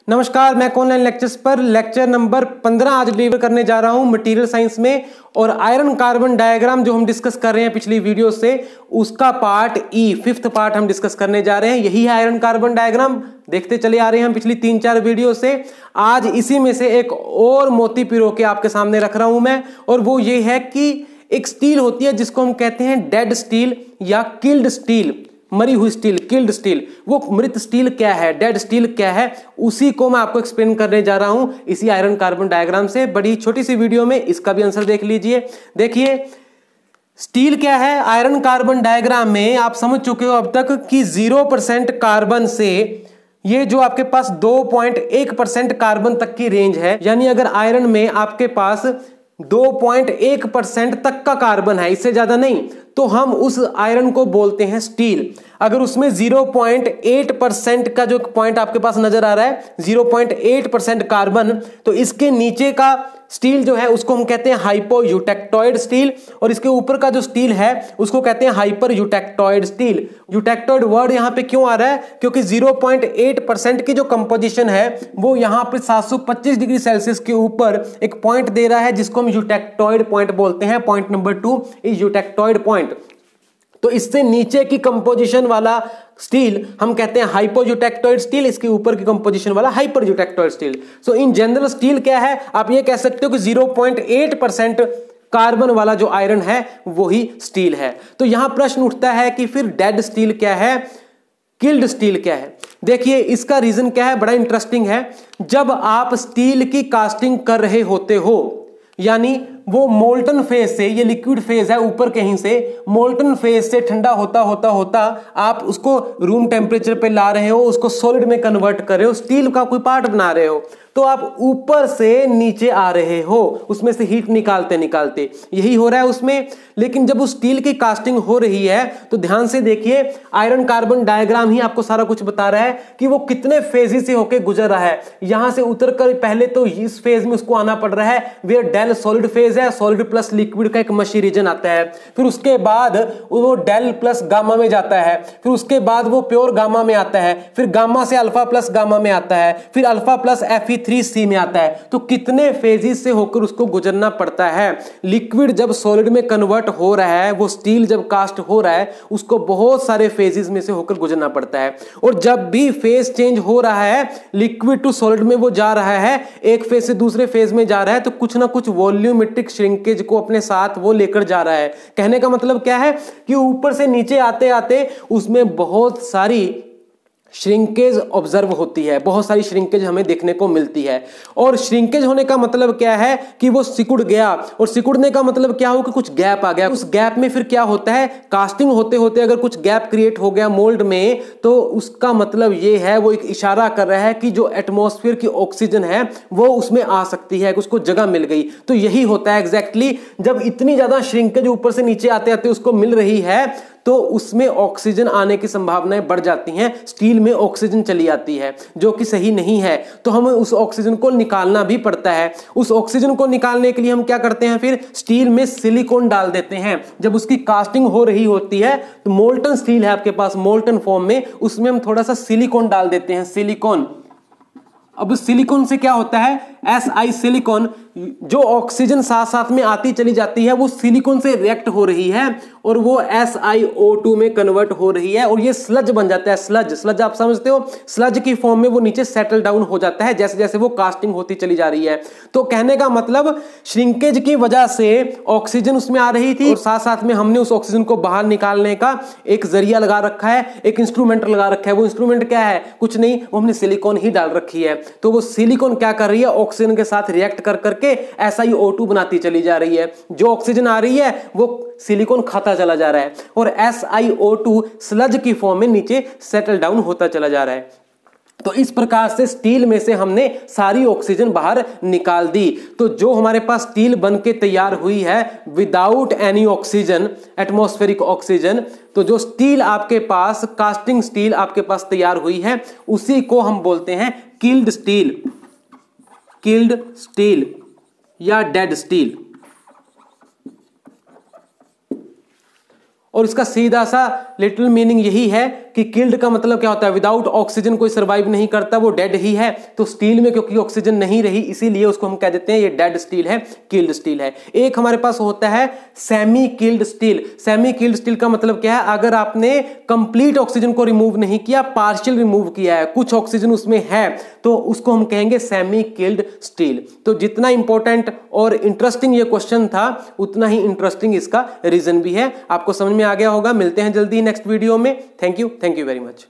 नमस्कार, मैं online lectures पर लेक्चर नंबर 15 आज डिलीवर करने जा रहा हूं मटेरियल साइंस में। और आयरन कार्बन डायग्राम जो हम डिस्कस कर रहे हैं पिछली वीडियो से, उसका पार्ट ई, 5th पार्ट हम डिस्कस करने जा रहे हैं। यही है आयरन कार्बन डायग्राम, देखते चले आ रहे हैं हम पिछली 3-4 वीडियो से। आज इसी में से एक और मोती पिरो के आपके सामने रख रहा हूं मैं, और वो ये है कि एक स्टील होती है जिसको हम कहते हैं डेड स्टील या किल्ड स्टील, मरी हुई स्टील, किल्ड स्टील। वो मृत स्टील क्या है, डेड स्टील क्या है, उसी को मैं आपको एक्सप्लेन करने जा रहा हूं इसी आयरन कार्बन डायग्राम से। बड़ी छोटी सी वीडियो में इसका भी आंसर देख लीजिए। देखिए स्टील क्या है आयरन कार्बन डायग्राम में, आप समझ चुके हो अब तक कि 0% कार्बन से ये जो आपके पास 2.1% कार्बन तक की रेंज है। यानी अगर आयरन में आपके पास 2.1% तक का कार्बन है, इससे ज्यादा नहीं, तो हम उस आयरन को बोलते हैं स्टील। अगर उसमें 0.8% का जो पॉइंट आपके पास नजर आ रहा है, 0.8% कार्बन, तो इसके नीचे का स्टील जो है उसको हम कहते हैं हाइपोयूटेक्टोइड स्टील, और इसके ऊपर का जो स्टील है उसको कहते हैं hyper eutectoid steel. Eutectoid word यहां पे क्यों आ रहा है? क्योंकि 0.8% की जो कंपोजिशन है वो यहां पे 725 डिग्री सेल्सियस के ऊपर एक पॉइंट दे रहा है जिसको हम यूटेक्टोइड पॉइंट बोलते हैं। Point number 2 is eutectoid point. तो इससे नीचे की कंपोजिशन वाला स्टील हम कहते हैं हाइपोयूटेक्टोइड स्टील, इसके ऊपर की कंपोजिशन वाला hyper eutectoid steel. So in general steel क्या है, आप ये कह सकते हो कि 0.8% कार्बन वाला जो आयरन है वही स्टील है। तो यहां प्रश्न उठता है कि फिर डेड स्टील क्या है, किल्ड स्टील क्या है? देखिए इसका रीजन क्या है, बड़ा इंटरेस्टिंग है। जब आप स्टील की कास्टिंग कर रहे होते हो, यानी वो मोल्टन फेज से, ये लिक्विड फेज है ऊपर कहीं से, मोल्टन फेज से ठंडा होता होता होता आप उसको रूम टेम्परेचर पे ला रहे हो, उसको सॉलिड में कन्वर्ट कर रहे हो, स्टील का कोई पार्ट बना रहे हो, तो आप ऊपर से नीचे आ रहे हो उसमें से हीट निकालते निकालते, यही हो रहा है उसमें। लेकिन जब उस स्टील की कास्टिंग हो रही है तो ध्यान से देखिए, आयरन कार्बन डायग्राम ही आपको सारा कुछ बता रहा है कि वो कितने फेजेस से होकर गुजर रहा है। यहां से उतरकर पहले तो इस फेज में उसको आना पड़ रहा है, वे डेल सॉलिड फेज है, सॉलिड प्लस लिक्विड का एक मशी रीजन आता है। फिर उसके बाद वो डेल प्लस गामा में जाता है, फिर उसके बाद वो प्योर गामा में आता है, फिर गामा से अल्फा प्लस गामा में आता है, फिर अल्फा प्लस Fe3C में आता है। तो कितने फेजेस से होकर उसको गुजरना पड़ता है। लिक्विड जब सॉलिड में कन्वर्ट हो रहा है, वो स्टील जब कास्ट हो रहा है, उसको बहुत सारे फेजेस में से होकर गुजरना पड़ता है। और जब भी फेज चेंज हो रहा है, लिक्विड टू सॉलिड में वो जा रहा है, एक फेज से दूसरे फेज में जा रहा है, तो कुछ ना कुछ वॉल्यूमेट्रिक श्रिंकेज को अपने साथ वो लेकर जा रहा है। कहने का मतलब क्या है कि ऊपर से नीचे आते आते उसमें बहुत सारी श्रिंकेज ऑब्जर्व होती है, बहुत सारी श्रिंकेज हमें देखने को मिलती है। और श्रिंकेज होने का मतलब क्या है कि वो सिकुड़ गया, और सिकुड़ने का मतलब क्या हो कि कुछ गैप आ गया। उस गैप में फिर क्या होता है, कास्टिंग होते होते अगर कुछ गैप क्रिएट हो गया मोल्ड में, तो उसका मतलब ये है, वो एक इशारा कर रहा है कि जो एटमॉस्फेयर की ऑक्सीजन है वो उसमें आ सकती है, उसको जगह मिल गई। तो यही होता है एग्जैक्टली, जब इतनी ज्यादा श्रिंकेज ऊपर से नीचे आते आते उसको मिल रही है तो उसमें ऑक्सीजन आने की संभावनाएं बढ़ जाती हैं। स्टील में ऑक्सीजन चली आती है जो कि सही नहीं है, तो हमें उस ऑक्सीजन को निकालना भी पड़ता है। उस ऑक्सीजन को निकालने के लिए हम क्या करते हैं, फिर स्टील में सिलिकॉन डाल देते हैं। जब उसकी कास्टिंग हो रही होती है तो मोल्टन स्टील है आपके पास मोल्टन फॉर्म में, उसमें हम थोड़ा सा सिलिकॉन डाल देते हैं, सिलिकॉन। अब सिलिकॉन से क्या होता है, Si सिलिकॉन, जो ऑक्सीजन साथ साथ में आती चली जाती है वो सिलिकॉन से रिएक्ट हो रही है और वो SiO2 में कन्वर्ट हो रही है, और ये स्लज बन जाता है। स्लज आप समझते हो, स्लज की फॉर्म में वो नीचे सेटल डाउन हो जाता है जैसे जैसे वो कास्टिंग होती चली जा रही है। तो कहने का मतलब, श्रिंकेज की वजह से ऑक्सीजन उसमें आ रही थी, और साथ साथ में हमने उस ऑक्सीजन को बाहर निकालने का एक जरिया लगा रखा है, एक इंस्ट्रूमेंट लगा रखा है। वो इंस्ट्रूमेंट क्या है, कुछ नहीं, वो हमने सिलिकॉन ही डाल रखी है। तो वो सिलिकॉन क्या कर रही है, ऑक्सीजन के साथ रिएक्ट कर करके SiO2 बनाती चली जा रही है। जो ऑक्सीजन आ रही है वो सिलिकॉन खाता चला जा रहा है, और SiO2 स्लज की फॉर्म में नीचे सेटल डाउन होता चला जा रहा है। तो इस प्रकार से स्टील में से हमने सारी ऑक्सीजन बाहर निकाल दी। तो जो हमारे पास स्टील बन के तैयार हुई है without any oxygen, atmospheric oxygen, तो जो स्टील आपके पास, कास्टिंग स्टील आपके पास तैयार हुई है, उसी को हम बोलते हैं किल्ड स्टील, किल्ड स्टील या डेड स्टील। और इसका सीधा सा लिटिल मीनिंग यही है कि किल्ड का मतलब क्या होता है, विदाउट ऑक्सीजन कोई सर्वाइव नहीं करता, वो डेड ही है। तो स्टील में क्योंकि ऑक्सीजन नहीं रही इसीलिए उसको हम कह देते हैं ये डेड स्टील है, किल्ड स्टील है। एक हमारे पास होता है semi killed steel. Semi killed steel का मतलब क्या है, अगर आपने कंप्लीट ऑक्सीजन को रिमूव नहीं किया, पार्शियल रिमूव किया है, कुछ ऑक्सीजन उसमें है, तो उसको हम कहेंगे सेमी किल्ड स्टील। तो जितना इंपॉर्टेंट और इंटरेस्टिंग ये क्वेश्चन था उतना ही इंटरेस्टिंग इसका रीजन भी है। आपको समझ में आ गया होगा। मिलते हैं जल्दी नेक्स्ट वीडियो में। Thank you very much.